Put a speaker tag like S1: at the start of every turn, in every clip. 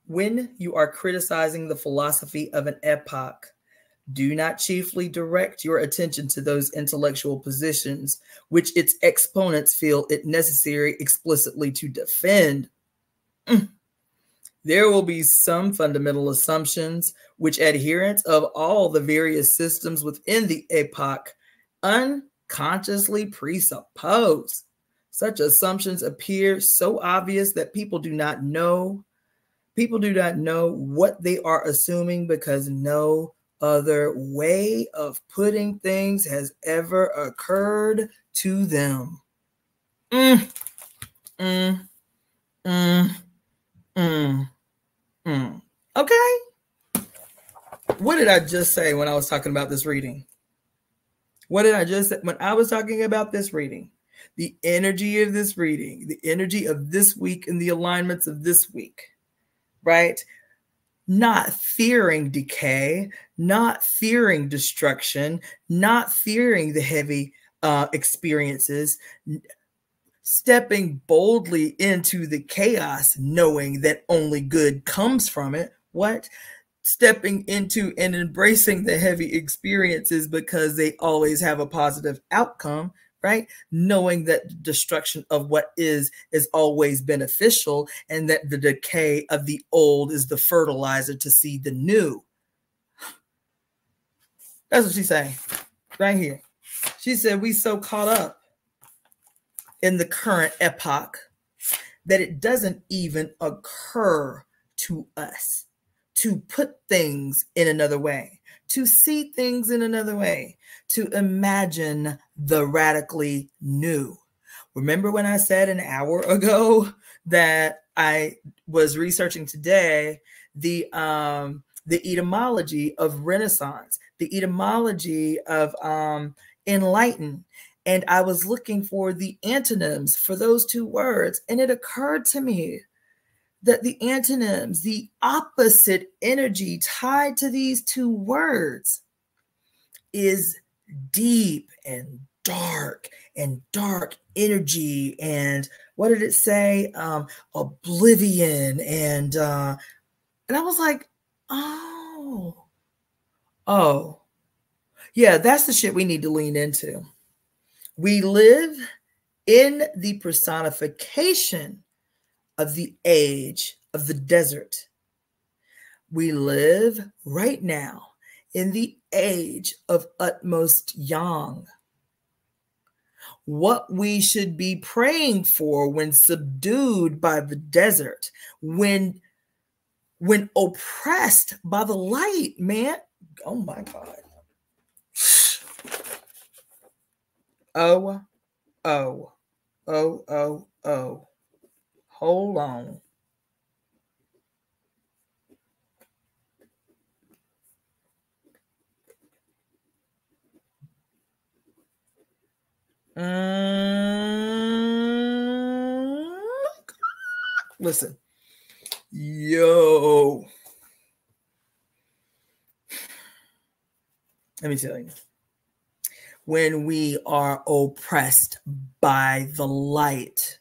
S1: When you are criticizing the philosophy of an epoch, do not chiefly direct your attention to those intellectual positions which its exponents feel it necessary explicitly to defend. There will be some fundamental assumptions which adherents of all the various systems within the epoch unconsciously presuppose. Such assumptions appear so obvious that people do not know what they are assuming because no other way of putting things has ever occurred to them. Okay. What did I just say when I was talking about this reading? What did I just say when I was talking about this reading? The energy of this reading, the energy of this week and the alignments of this week, right? Not fearing decay, not fearing destruction, not fearing the heavy experiences, stepping boldly into the chaos, knowing that only good comes from it. What? Stepping into and embracing the heavy experiences because they always have a positive outcome, right? Knowing that the destruction of what is always beneficial and that the decay of the old is the fertilizer to seed the new. That's what she's saying right here. She said, we so caught up in the current epoch that it doesn't even occur to us to put things in another way, to see things in another way, to imagine the radically new. Remember when I said an hour ago that I was researching today the etymology of Renaissance, the etymology of enlighten, and I was looking for the antonyms for those two words, and it occurred to me that the antonyms, the opposite energy tied to these two words is deep and dark energy. And what did it say? Oblivion. And I was like, oh, yeah, that's the shit we need to lean into. We live in the personification of the age of the desert. We live right now in the age of utmost yang. What we should be praying for when subdued by the desert, when oppressed by the light, man. Oh my God. Oh. Hold on. Listen. Yo. Let me tell you. When we are oppressed by the light.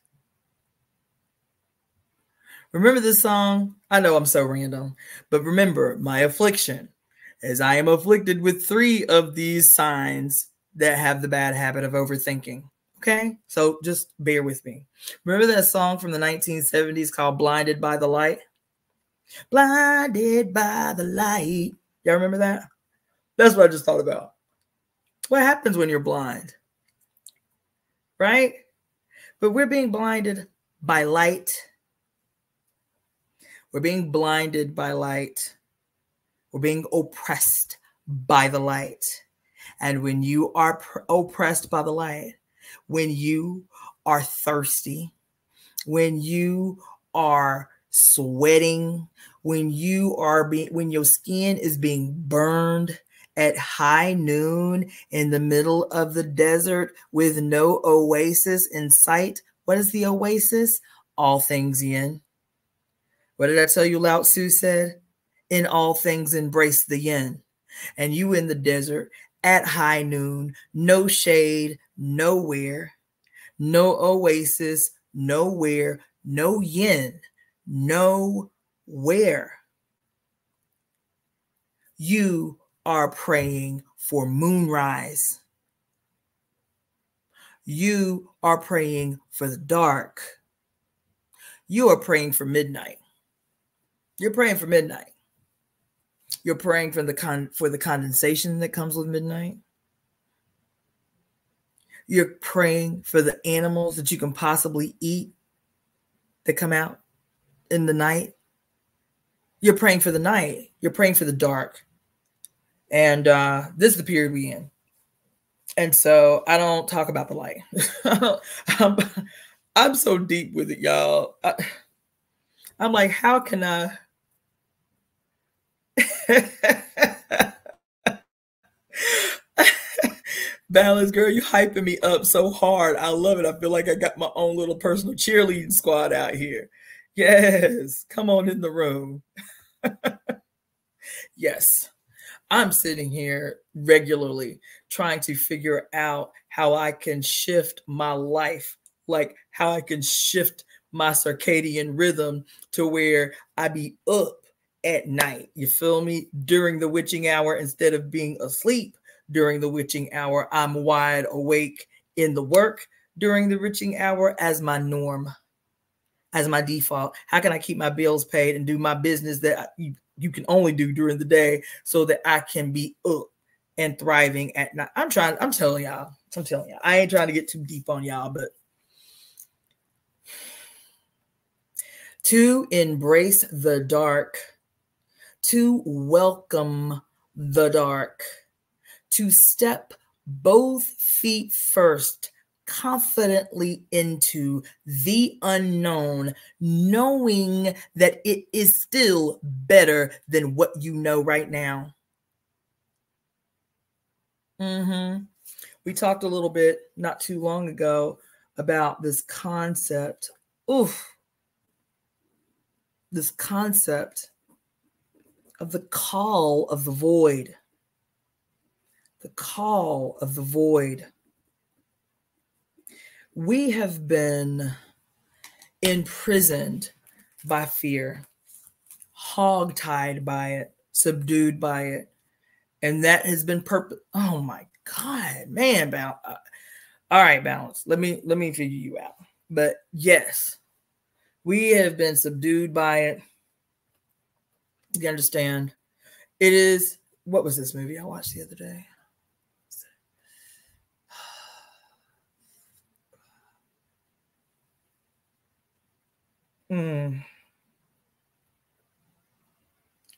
S1: Remember this song? I know I'm so random, but remember my affliction, as I am afflicted with 3 of these signs that have the bad habit of overthinking. Okay, so just bear with me. Remember that song from the 1970s called Blinded by the Light? Blinded by the light. Y'all remember that? That's what I just thought about. What happens when you're blind? Right? But we're being blinded by light. We're being blinded by light. We're being oppressed by the light. And when you are oppressed by the light, when you are thirsty, when you are sweating, when your skin is being burned at high noon in the middle of the desert with no oasis in sight. What is the oasis? All things yin. What did I tell you Lao Tzu said? In all things embrace the yin. And you in the desert at high noon, no shade, nowhere, no oasis, nowhere, no yin, nowhere. where you are praying for moonrise. You are praying for the dark. You are praying for midnight. You're praying for midnight. You're praying for the condensation that comes with midnight. You're praying for the animals that you can possibly eat that come out in the night. You're praying for the night. You're praying for the dark. And this is the period we in. And so I don't talk about the light. I'm so deep with it, y'all. I'm like, how can I? Balance, girl, you hyping me up so hard. I love it. I feel like I got my own little personal cheerleading squad out here. Yes, come on in the room. Yes, I'm sitting here regularly trying to figure out how I can shift my life, like how I can shift my circadian rhythm to where I be up at night. You feel me? During the witching hour, instead of being asleep during the witching hour, I'm wide awake in the work during the witching hour as my norm, as my default. How can I keep my bills paid and do my business that you can only do during the day so that I can be up and thriving at night? I'm telling y'all, I ain't trying to get too deep on y'all, but to embrace the dark, to welcome the dark, to step both feet first confidently into the unknown, knowing that it is still better than what you know right now. We talked a little bit not too long ago about this concept. This concept of the call of the void. The call of the void. We have been imprisoned by fear, hogtied by it, subdued by it. And that has been oh my God, man, Balance. All right, Balance. Let me figure you out. But yes, we have been subdued by it. You understand? It is, what was this movie I watched the other day? I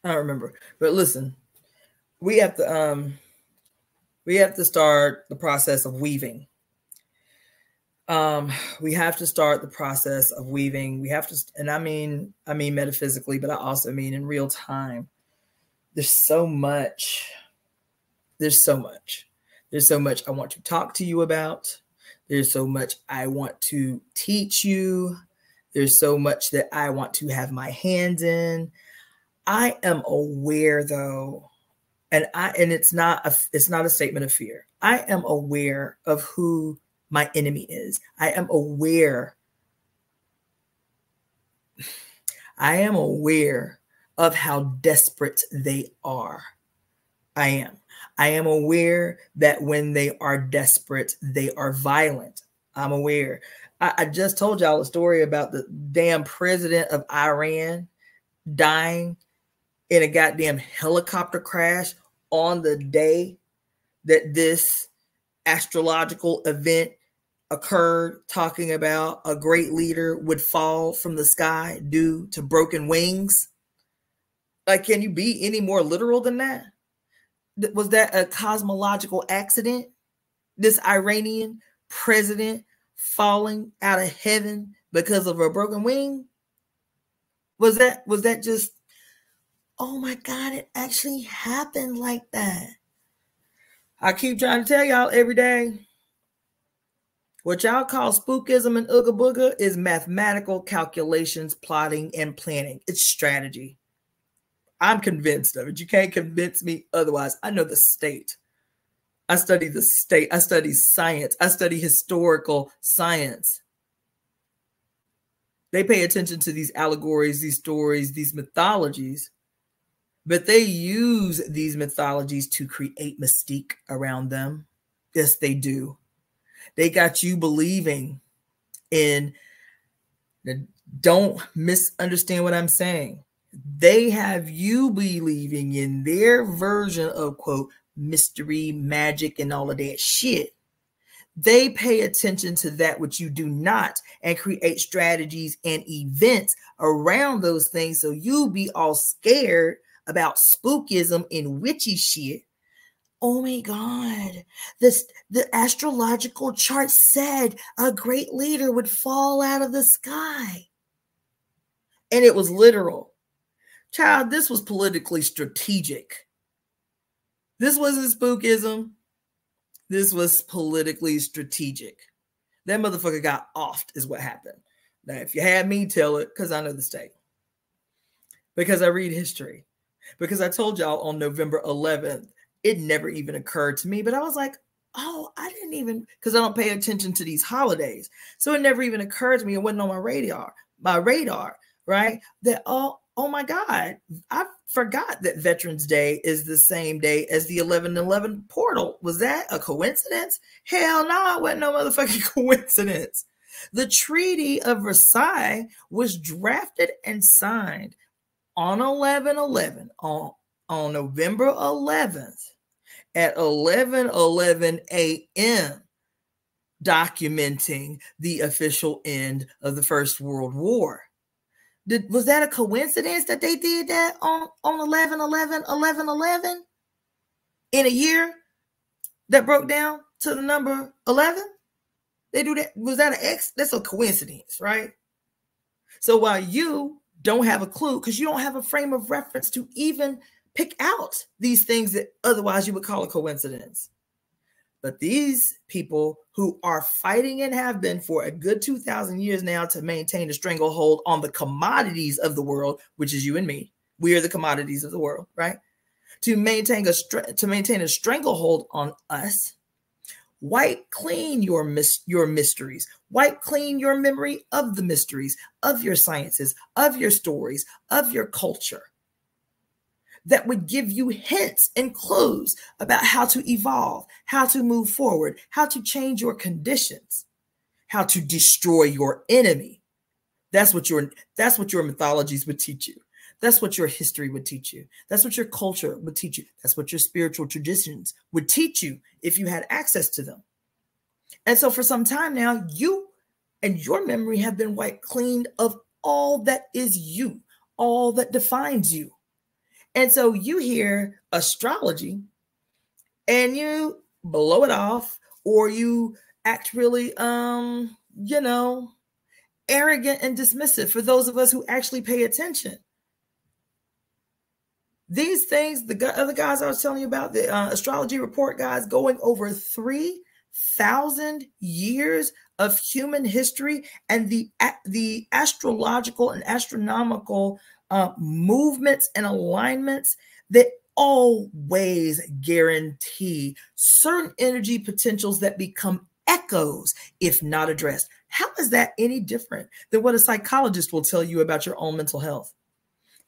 S1: don't remember. But listen, we have to start the process of weaving. We have to start the process of weaving. We have to, and I mean metaphysically, but I also mean in real time. There's so much I want to talk to you about. There's so much I want to teach you. There's so much that I want to have my hands in. I am aware though, and it's not a statement of fear. I am aware of who my enemy is. I am aware of how desperate they are. I am aware that when they are desperate, they are violent. I'm aware. I just told y'all a story about the damn president of Iran dying in a goddamn helicopter crash on the day that this astrological event occurred, talking about a great leader would fall from the sky due to broken wings. Like, can you be any more literal than that? Was that a cosmological accident? This Iranian president falling out of heaven because of a broken wing? Was that just, oh my God, it actually happened like that? I keep trying to tell y'all every day. What y'all call spookism and ooga booga is mathematical calculations, plotting, and planning. It's strategy. I'm convinced of it. You can't convince me otherwise. I know the state. I study the state. I study science. I study historical science. They pay attention to these allegories, these stories, these mythologies, but they use these mythologies to create mystique around them. Yes, they do. They got you believing in, don't misunderstand what I'm saying. They have you believing in their version of, quote, mystery, magic, and all of that shit. They pay attention to that which you do not and create strategies and events around those things. So you be all scared about spookism and witchy shit. Oh my God, the astrological chart said a great leader would fall out of the sky. And it was literal. Child, this was politically strategic. This wasn't spookism. This was politically strategic. That motherfucker got offed is what happened. Now, if you had me, tell it, because I know the state. Because I read history. Because I told y'all on November 11th, it never even occurred to me. But I was like, oh, I didn't even, because I don't pay attention to these holidays. So it never even occurred to me. It wasn't on my radar, right? That, oh my God, I forgot that Veterans Day is the same day as the 11/11 portal. Was that a coincidence? Hell no, it wasn't no motherfucking coincidence. The Treaty of Versailles was drafted and signed on 11/11, on November 11th at 11:11 a.m., documenting the official end of the First World War. Was that a coincidence that they did that on 11/11 in a year that broke down to the number 11? They do that. Was that an X? That's a coincidence, right? So while you don't have a clue, because you don't have a frame of reference to even pick out these things that otherwise you would call a coincidence. But these people who are fighting and have been for a good 2,000 years now to maintain a stranglehold on the commodities of the world, which is you and me. We are the commodities of the world, right? To maintain a stranglehold on us, wipe clean your mysteries. Wipe clean your memory of the mysteries, of your sciences, of your stories, of your culture. That would give you hints and clues about how to evolve, how to move forward, how to change your conditions, how to destroy your enemy. That's what your mythologies would teach you. That's what your history would teach you. That's what your culture would teach you. That's what your spiritual traditions would teach you if you had access to them. And so for some time now, you and your memory have been wiped clean of all that is you, all that defines you. And so you hear astrology and you blow it off, or you act really, arrogant and dismissive for those of us who actually pay attention. These things, the other guys I was telling you about, the astrology report guys, going over 3,000 years of human history, and the astrological and astronomical movements and alignments that always guarantee certain energy potentials that become echoes if not addressed. How is that any different than what a psychologist will tell you about your own mental health?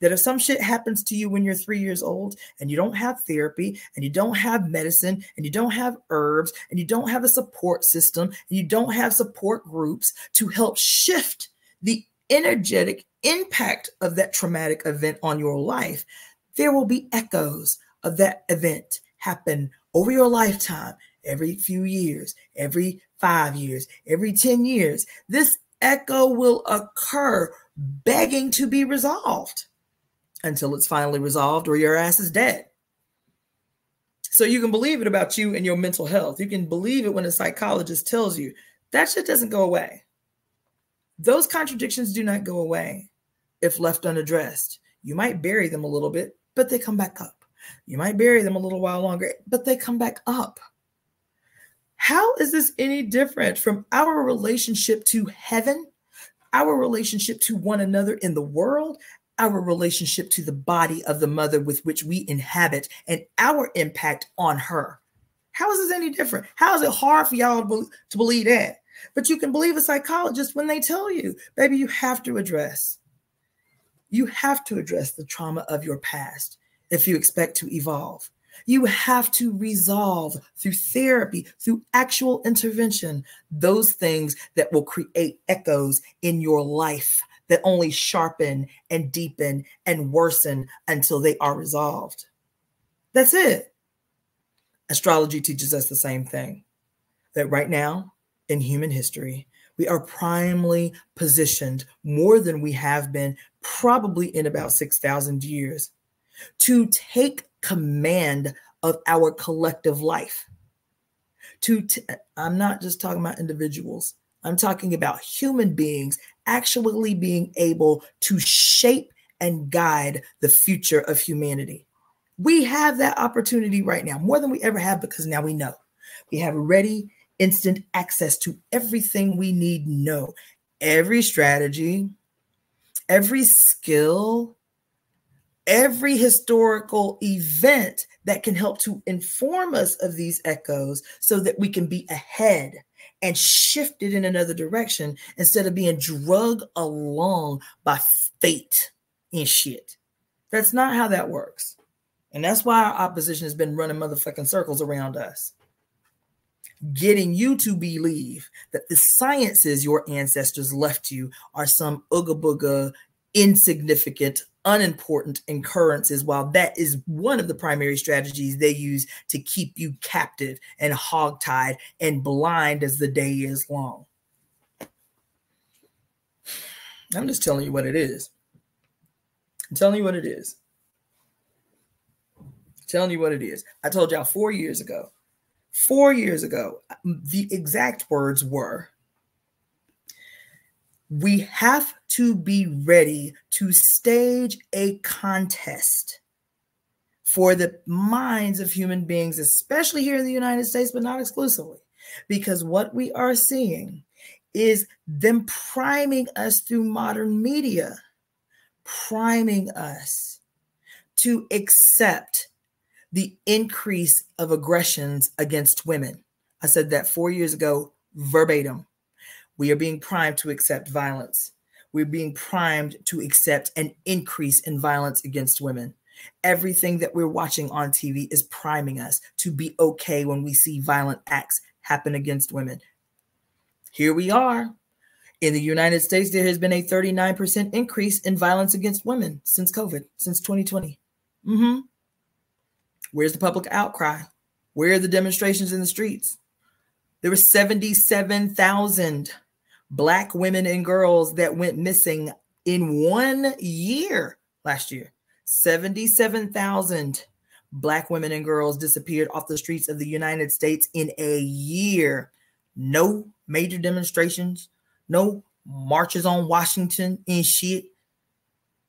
S1: That if some shit happens to you when you're 3 years old and you don't have therapy and you don't have medicine and you don't have herbs and you don't have a support system and you don't have support groups to help shift the energetic impact of that traumatic event on your life, there will be echoes of that event happen over your lifetime, every few years, every 5 years, every 10 years. This echo will occur begging to be resolved until it's finally resolved or your ass is dead. So you can believe it about you and your mental health. You can believe it when a psychologist tells you that shit doesn't go away. Those contradictions do not go away if left unaddressed. You might bury them a little bit, but they come back up. You might bury them a little while longer, but they come back up. How is this any different from our relationship to heaven, our relationship to one another in the world, our relationship to the body of the mother with which we inhabit, and our impact on her? How is this any different? How is it hard for y'all to believe that? But you can believe a psychologist when they tell you, baby, you have to address the trauma of your past if you expect to evolve. You have to resolve through therapy, through actual intervention, those things that will create echoes in your life that only sharpen and deepen and worsen until they are resolved. That's it. Astrology teaches us the same thing, that right now in human history, we are primely positioned more than we have been probably in about 6,000 years to take command of our collective life. I'm not just talking about individuals. I'm talking about human beings actually being able to shape and guide the future of humanity. We have that opportunity right now, more than we ever have, because now we know. We have ready, instant access to everything we need to know. Every strategy, every skill, every historical event that can help to inform us of these echoes so that we can be ahead and shifted in another direction instead of being drugged along by fate and shit. That's not how that works. And that's why our opposition has been running motherfucking circles around us, getting you to believe that the sciences your ancestors left you are some ooga booga, insignificant, unimportant occurrences, while that is one of the primary strategies they use to keep you captive and hogtied and blind as the day is long. I'm just telling you what it is. I'm telling you what it is. Telling you what it is. I told y'all 4 years ago, the exact words were, we have to be ready to stage a contest for the minds of human beings, especially here in the United States, but not exclusively, because what we are seeing is them priming us through modern media, priming us to accept the increase of aggressions against women. I said that 4 years ago, verbatim. We are being primed to accept violence. We're being primed to accept an increase in violence against women. Everything that we're watching on TV is priming us to be okay when we see violent acts happen against women. Here we are. In the United States, there has been a 39% increase in violence against women since COVID, since 2020. Where's the public outcry? Where are the demonstrations in the streets? There were 77,000 Black women and girls that went missing in 1 year last year. 77,000 Black women and girls disappeared off the streets of the United States in a year. No major demonstrations, no marches on Washington and shit,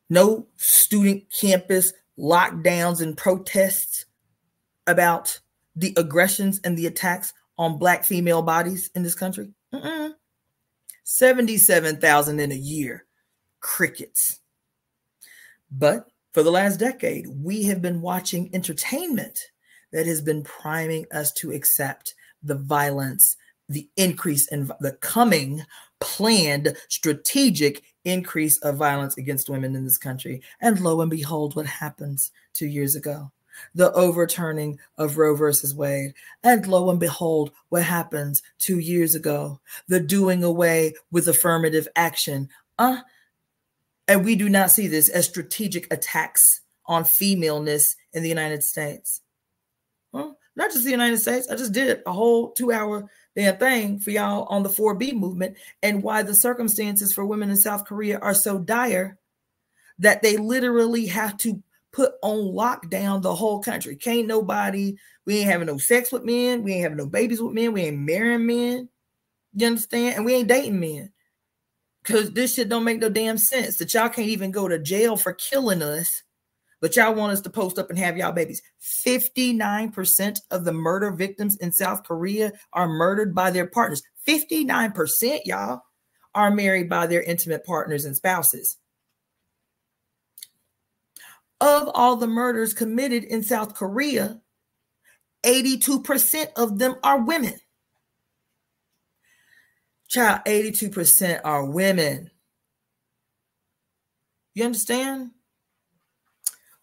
S1: no student campus lockdowns and protests about the aggressions and the attacks on Black female bodies in this country. 77,000 in a year. Crickets. But for the last decade, we have been watching entertainment that has been priming us to accept the violence, the increase in the coming planned strategic increase of violence against women in this country. And lo and behold, what happens 2 years ago? The overturning of Roe versus Wade. And lo and behold, what happens 2 years ago? The doing away with affirmative action. And we do not see this as strategic attacks on femaleness in the United States. Well, not just the United States. I just did a whole 2-hour damn thing for y'all on the 4B movement and why the circumstances for women in South Korea are so dire that they literally have to put on lockdown the whole country. Can't nobody, we ain't having no sex with men. We ain't having no babies with men. We ain't marrying men. You understand? And we ain't dating men. Because this shit don't make no damn sense that y'all can't even go to jail for killing us, but y'all want us to post up and have y'all babies. 59% of the murder victims in South Korea are murdered by their partners. 59%, y'all, are married by their intimate partners and spouses. Of all the murders committed in South Korea, 82% of them are women. Child, 82% are women. You understand?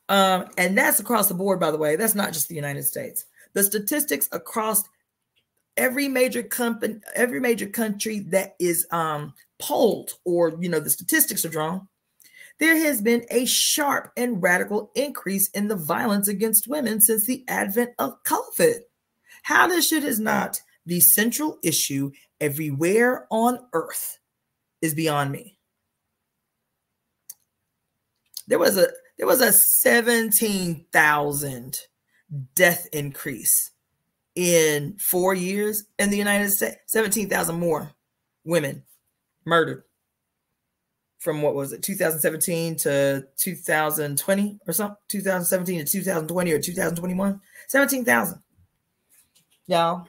S1: And that's across the board, by the way. That's not just the United States. The statistics across every major country that is polled, or the statistics are drawn, there has been a sharp and radical increase in the violence against women since the advent of COVID. How this shit is not the central issue everywhere on earth is beyond me. There was a 17,000 death increase in 4 years in the United States. 17,000 more women murdered from, what was it, 2017 to 2020 or something? 2017 to 2020 or 2021? 17,000. Y'all.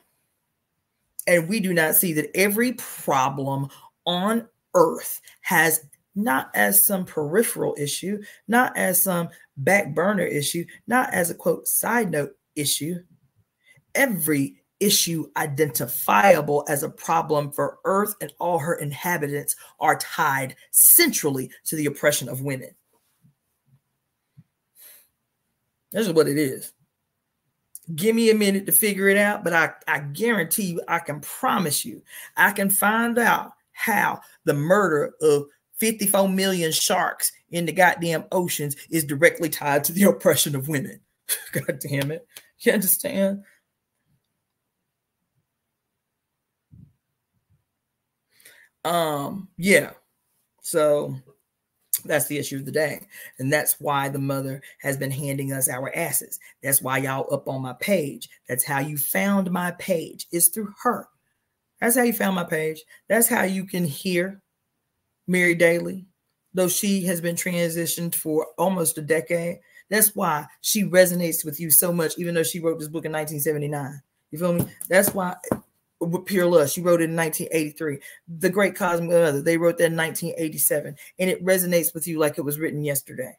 S1: And we do not see that every problem on earth has, not as some peripheral issue, not as some back burner issue, not as a quote side note issue, every issue identifiable as a problem for Earth and all her inhabitants are tied centrally to the oppression of women. This is what it is. Give me a minute to figure it out, but I guarantee you, I can promise you, I can find out how the murder of 54 million sharks in the goddamn oceans is directly tied to the oppression of women. God damn it. You understand? Yeah. So that's the issue of the day. And that's why the mother has been handing us our asses. That's why y'all up on my page. That's how you found my page, is through her. That's how you found my page. That's how you can hear Mary Daly, though she has been transitioned for almost a decade. That's why she resonates with you so much, even though she wrote this book in 1979. You feel me? That's why with Pure Lust, she wrote it in 1983. The Great Cosmic Mother, they wrote that in 1987. And it resonates with you like it was written yesterday.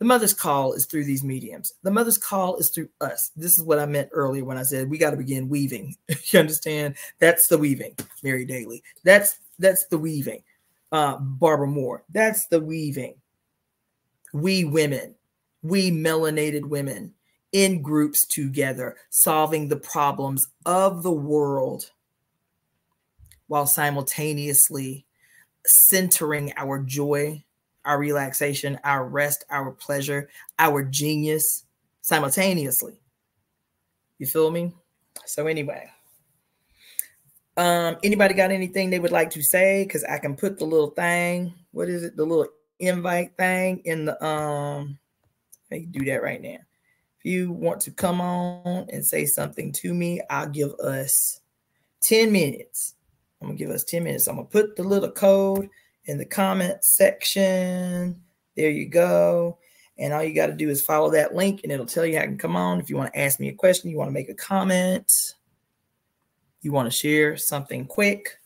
S1: The mother's call is through these mediums. The mother's call is through us. This is what I meant earlier when I said we got to begin weaving. You understand? That's the weaving, Mary Daly. That's the weaving. Barbara Moore. That's the weaving. We women, we melanated women, in groups together, solving the problems of the world while simultaneously centering our joy, our relaxation, our rest, our pleasure, our genius simultaneously. You feel me? So anyway, anybody got anything they would like to say? Because I can put the little thing, what is it? The little invite thing in the, I can do that right now. You want to come on and say something to me, I'll give us 10 minutes. I'm going to give us 10 minutes. I'm going to put the little code in the comment section. There you go. And all you got to do is follow that link and it'll tell you how I can come on. If you want to ask me a question, you want to make a comment, you want to share something quick,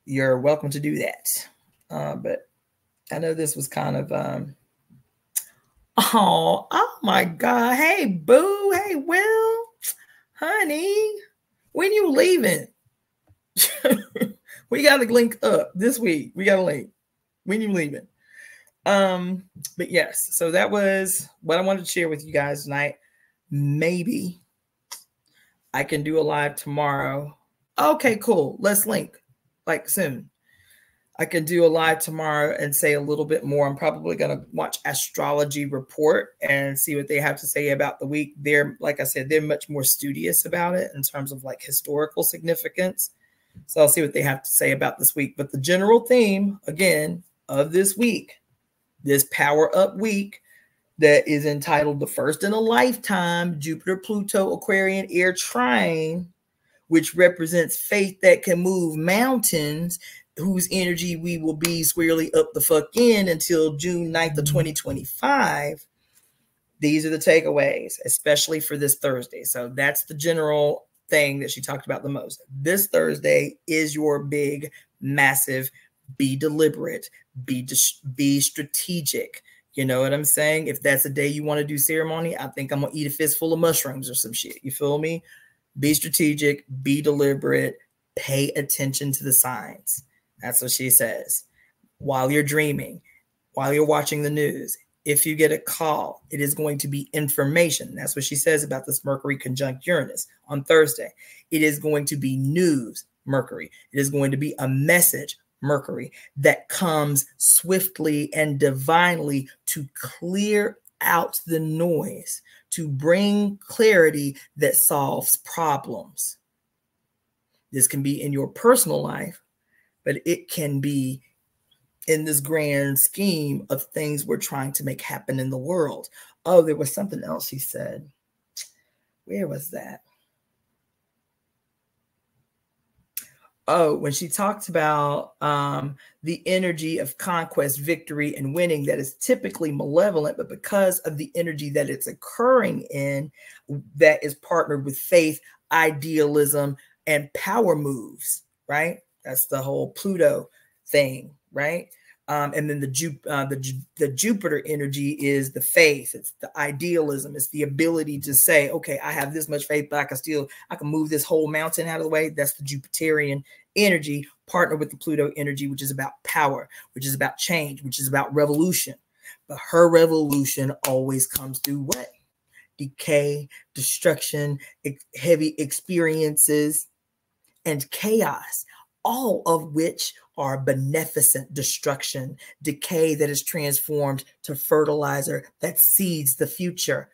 S1: you're welcome to do that. But I know this was kind of... Oh my God. Hey, boo. Hey, Will. Honey, when you leaving? We got to link up this week. We got to link. When you leaving? But yes, so that was what I wanted to share with you guys tonight. Maybe I can do a live tomorrow. Okay, cool. Let's link like soon. I can do a live tomorrow and say a little bit more. I'm probably going to watch Astrology Report and see what they have to say about the week. They're, like I said, they're much more studious about it in terms of like historical significance. So I'll see what they have to say about this week. But the general theme, again, of this week, this Power Up week that is entitled The First in a Lifetime Jupiter, Pluto, Aquarian Air Trine, which represents faith that can move mountains, whose energy we will be squarely up the fuck in until June 9th of 2025. These are the takeaways, especially for this Thursday. So that's the general thing that she talked about the most. This Thursday is your big, massive, be deliberate, be strategic. You know what I'm saying? If that's a day you want to do ceremony, I think I'm going to eat a fistful of mushrooms or some shit. You feel me? Be strategic, be deliberate, Pay attention to the signs. That's what she says. While you're dreaming, while you're watching the news, if you get a call, it is going to be information. That's what she says about this Mercury conjunct Uranus on Thursday. It is going to be news, Mercury. It is going to be a message, Mercury, that comes swiftly and divinely to clear out the noise, to bring clarity that solves problems. This can be in your personal life, but it can be in this grand scheme of things we're trying to make happen in the world. Oh, there was something else she said. Where was that? Oh, when she talked about the energy of conquest, victory, and winning that is typically malevolent, but because of the energy that it's occurring in, that is partnered with faith, idealism, and power moves, right? That's the whole Pluto thing, right? And then the Jupiter energy is the faith. It's the idealism. It's the ability to say, okay, I have this much faith, but I can move this whole mountain out of the way. That's the Jupiterian energy partnered with the Pluto energy, which is about power, which is about change, which is about revolution. But her revolution always comes through what? Decay, destruction, heavy experiences, and chaos, all of which are beneficent destruction, decay that is transformed to fertilizer that seeds the future.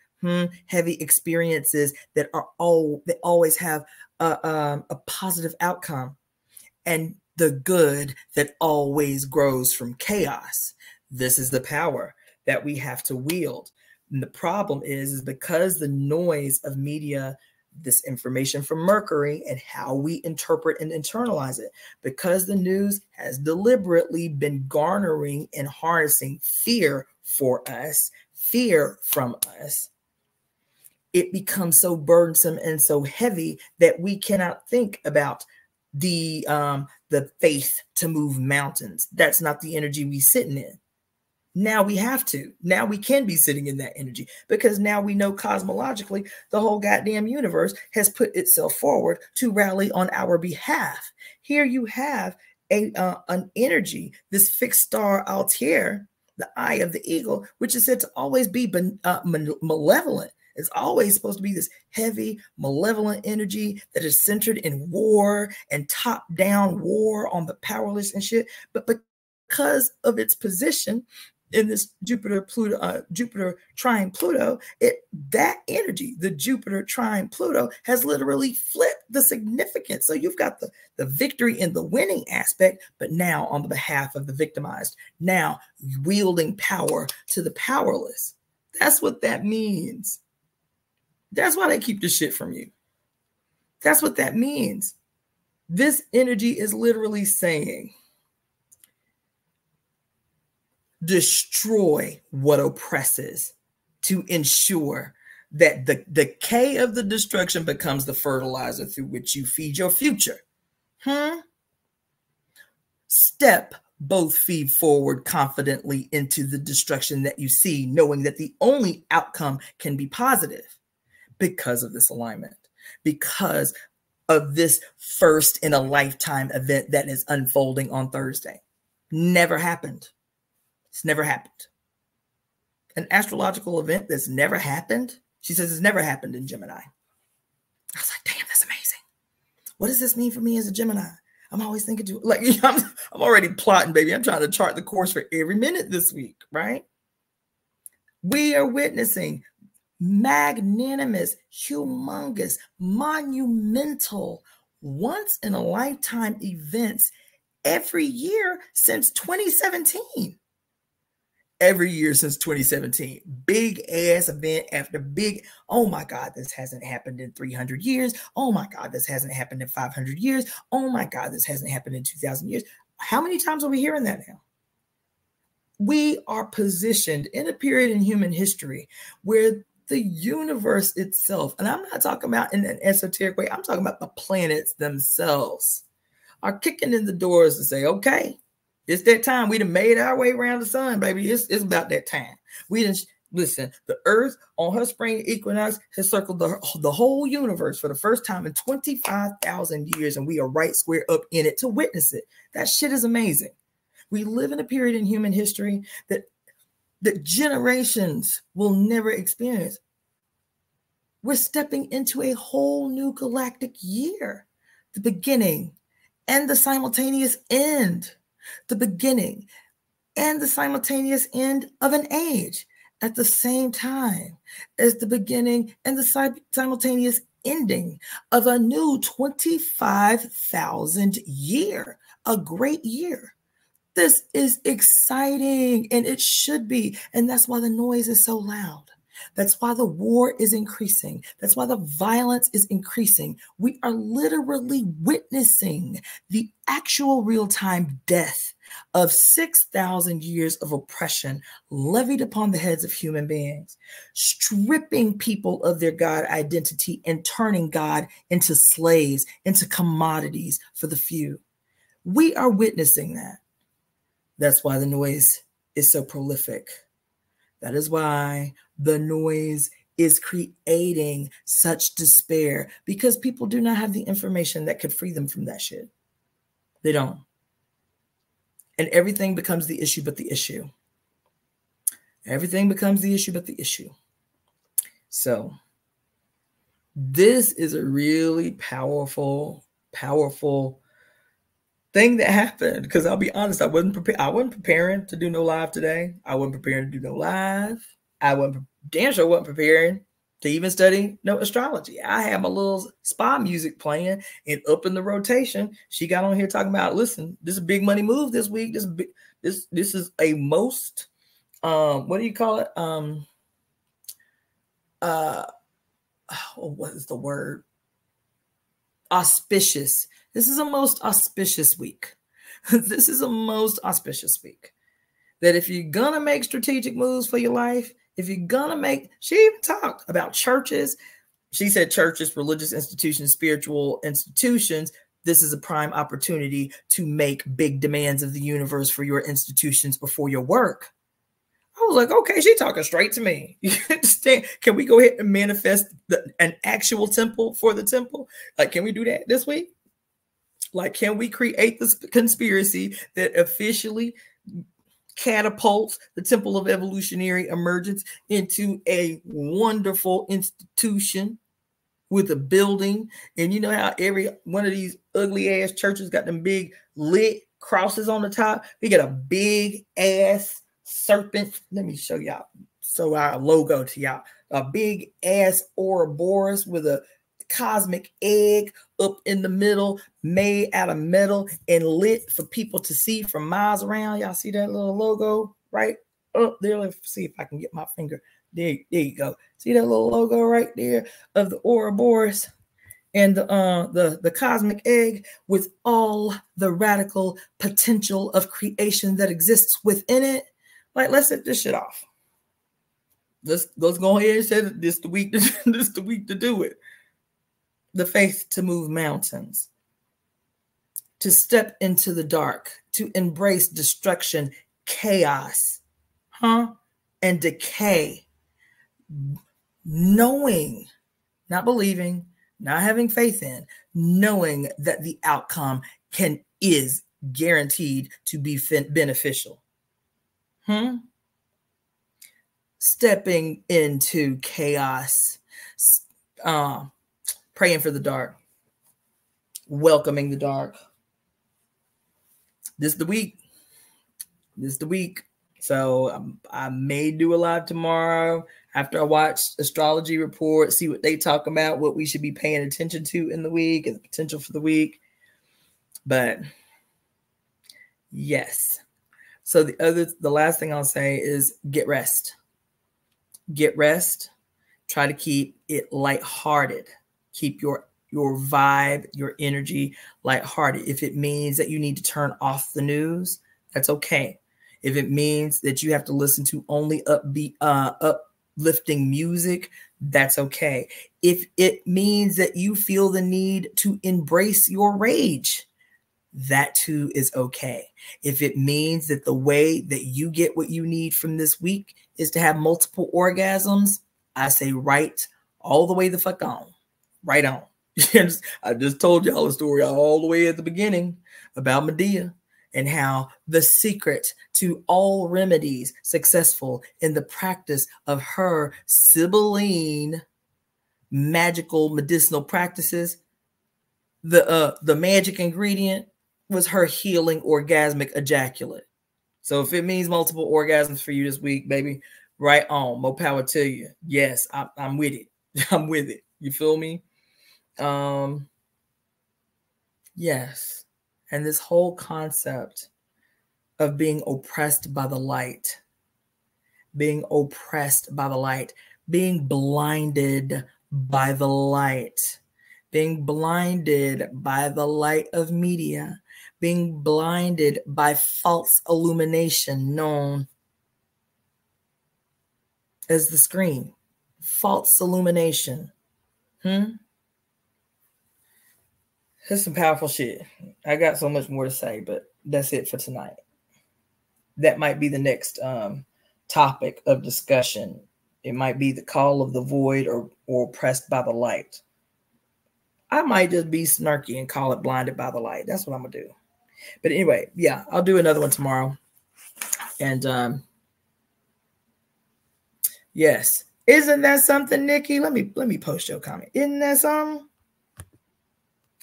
S1: Heavy experiences that always have a positive outcome, and the good that always grows from chaos. This is the power that we have to wield. And the problem is because the noise of media, this information from Mercury and how we interpret and internalize it, because the news has deliberately been garnering and harnessing fear for us, fear from us, it becomes so burdensome and so heavy that we cannot think about the faith to move mountains. That's not the energy we sitting in. Now we have to. Now we can be sitting in that energy because now we know cosmologically the whole goddamn universe has put itself forward to rally on our behalf. Here you have an energy, this fixed star Altair, the eye of the eagle, which is said to always be malevolent. It's always supposed to be this heavy, malevolent energy that is centered in war and top-down war on the powerless and shit. But because of its position in this Jupiter trine Pluto, that energy, the Jupiter trine Pluto, has literally flipped the significance. So you've got the victory in the winning aspect, but now on the behalf of the victimized, now wielding power to the powerless. That's what that means. That's why they keep the shit from you. That's what that means. This energy is literally saying, destroy what oppresses to ensure that the decay of the destruction becomes the fertilizer through which you feed your future. Step both feet forward confidently into the destruction that you see, knowing that the only outcome can be positive because of this alignment, because of this first in a lifetime event that is unfolding on Thursday. Never happened. It's never happened. An astrological event that's never happened. She says it's never happened in Gemini. I was like, damn, that's amazing. What does this mean for me as a Gemini? I'm always thinking, like, I'm already plotting, baby. I'm trying to chart the course for every minute this week, right? We are witnessing magnanimous, humongous, monumental, once in a lifetime events every year since 2017. Every year since 2017, big ass event after big. Oh my God, this hasn't happened in 300 years. Oh my God, this hasn't happened in 500 years. Oh my God, this hasn't happened in 2,000 years. How many times are we hearing that now? We are positioned in a period in human history where the universe itself, and I'm not talking about in an esoteric way, I'm talking about the planets themselves, are kicking in the doors to say, okay, it's that time. We done made our way around the sun, baby. It's about that time. We done Listen, the Earth on her spring equinox has circled the whole universe for the first time in 25,000 years, and we are right square up in it to witness it. That shit is amazing. We live in a period in human history that generations will never experience. We're stepping into a whole new galactic year, the beginning and the simultaneous end, the beginning and the simultaneous end of an age at the same time as the beginning and the simultaneous ending of a new 25,000 year, a great year. This is exciting, and it should be. And that's why the noise is so loud. That's why the war is increasing. That's why the violence is increasing. We are literally witnessing the actual real-time death of 6,000 years of oppression levied upon the heads of human beings, stripping people of their God identity and turning God into slaves, into commodities for the few. We are witnessing that. That's why the noise is so prolific. That is why the noise is creating such despair, because people do not have the information that could free them from that shit. They don't. And everything becomes the issue but the issue. Everything becomes the issue but the issue. So this is a really powerful thing that happened, because I'll be honest, I wasn't preparing to do no live today. I wasn't preparing to do no live. I wasn't preparing to even study no astrology. I had my little spa music playing, and up in the rotation, she got on here talking about, listen, this is a big money move this week. This is a most what do you call it? What is the word? Auspicious. This is a most auspicious week. This is a most auspicious week. That if you're gonna make strategic moves for your life, if you're gonna make, she even talked about churches. She said churches, religious institutions, spiritual institutions. This is a prime opportunity to make big demands of the universe for your institutions or for your work. I was like, okay, she talking straight to me. You understand? Can we go ahead and manifest an actual temple for the temple? Like, can we do that this week? Like, can we create this conspiracy that officially catapults the Temple of Evolutionary Emergence into a wonderful institution with a building? And you know how every one of these ugly ass churches got them big lit crosses on the top? We got a big ass serpent. Let me show y'all. So our logo to y'all. A big ass Ouroboros with a cosmic egg up in the middle, made out of metal and lit for people to see from miles around. Y'all see that little logo right up there? Let's see if I can get my finger. There you go. See that little logo right there of the Ouroboros and the cosmic egg with all the radical potential of creation that exists within it. Like, let's set this shit off. Let's go ahead and say that this the week. This the week to do it. The faith to move mountains, to step into the dark, to embrace destruction, chaos, and decay, knowing, not believing, not having faith in, knowing that the outcome is guaranteed to be beneficial. Stepping into chaos, praying for the dark, welcoming the dark. This is the week. This is the week. So I may do a live tomorrow after I watch astrology report, see what they talk about, what we should be paying attention to in the week and the potential for the week. But yes. So the last thing I'll say is get rest. Get rest. Try to keep it lighthearted. Keep your vibe, your energy lighthearted. If it means that you need to turn off the news, that's okay. If it means that you have to listen to only upbeat, uplifting music, that's okay. If it means that you feel the need to embrace your rage, that too is okay. If it means that the way that you get what you need from this week is to have multiple orgasms, I say right all the way the fuck on. Right on. I just told y'all a story all the way at the beginning about Medea and how the secret to all remedies successful in the practice of her Sibylline magical medicinal practices, the magic ingredient was her healing orgasmic ejaculate. So if it means multiple orgasms for you this week, baby, right on. More power to you. Yes, I'm with it. I'm with it. You feel me? Yes. And this whole concept of being oppressed by the light, being oppressed by the light, being blinded by the light, being blinded by the light of media, being blinded by false illumination known as the screen. False illumination. That's some powerful shit. I got so much more to say, but that's it for tonight. That might be the next topic of discussion. It might be the call of the void or oppressed by the light. I might just be snarky and call it blinded by the light. That's what I'm going to do. But anyway, yeah, I'll do another one tomorrow. And yes. Isn't that something, Nikki? Let me post your comment. Isn't that something?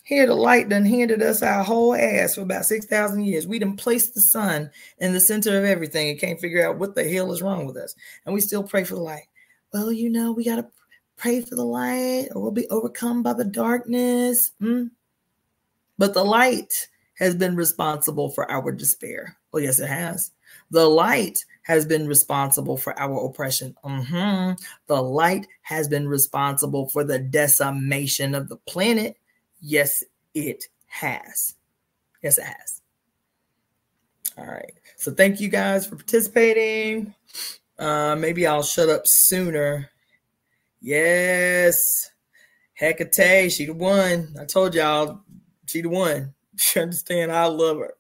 S1: Here the light done handed us our whole ass for about 6,000 years. We done placed the sun in the center of everything and can't figure out what the hell is wrong with us. And we still pray for the light. Well, you know, we got to pray for the light or we'll be overcome by the darkness. But the light has been responsible for our despair. Well, yes, it has. The light has been responsible for our oppression. The light has been responsible for the decimation of the planet. Yes, it has. Yes, it has. All right. So thank you guys for participating. Maybe I'll shut up sooner. Yes. Hecate, she the one. I told y'all, she the one. You understand? I love her.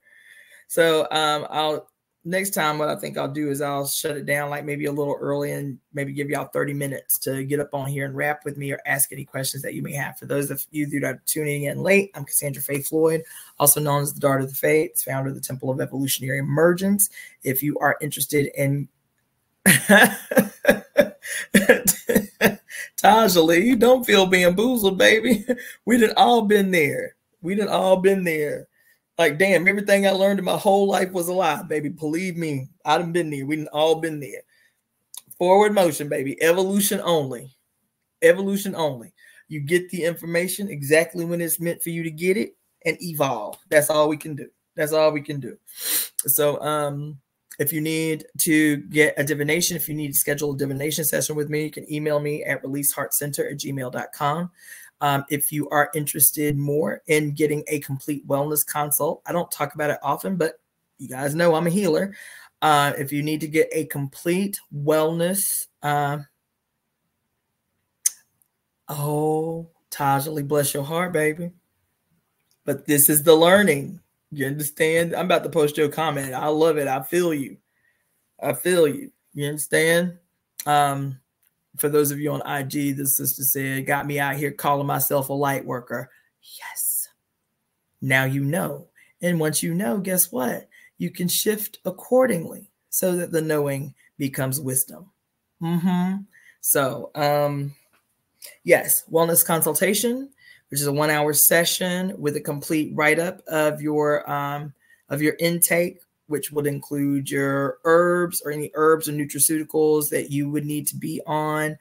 S1: So I'll next time what I think I'll do is I'll shut it down like maybe a little early and maybe give y'all 30 minutes to get up on here and rap with me or ask any questions that you may have. For those of you that are tuning in late, I'm Cassandra Faye Floyd, also known as the Daughter of the Fates, founder of the Temple of Evolutionary Emergence. If you are interested in Tajali, don't feel bamboozled, baby. We done all been there. We done all been there. Like, damn, everything I learned in my whole life was a lie, baby. Believe me, I done been there. We done all been there. Forward motion, baby. Evolution only. Evolution only. You get the information exactly when it's meant for you to get it and evolve. That's all we can do. That's all we can do. So if you need to get a divination, if you need to schedule a divination session with me, you can email me at releaseheartcenter@gmail.com. If you are interested more in getting a complete wellness consult, I don't talk about it often, but you guys know I'm a healer. If you need to get a complete wellness, oh, Tajali, bless your heart, baby. But this is the learning. You understand? I'm about to post your comment. I love it. I feel you. I feel you. You understand? For those of you on IG, the sister said, got me out here calling myself a light worker. Yes. Now you know. And once you know, guess what? You can shift accordingly so that the knowing becomes wisdom. So, yes, wellness consultation, which is a 1-hour session with a complete write-up of your intake, which would include your herbs or any herbs or nutraceuticals that you would need to be on,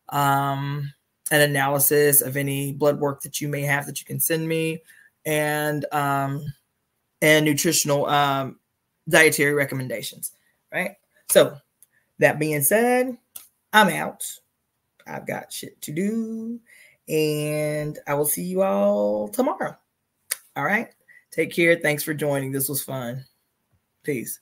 S1: an analysis of any blood work that you may have that you can send me, and nutritional dietary recommendations, right? So that being said, I'm out. I've got shit to do, and I will see you all tomorrow. All right. Take care. Thanks for joining. This was fun. Peace.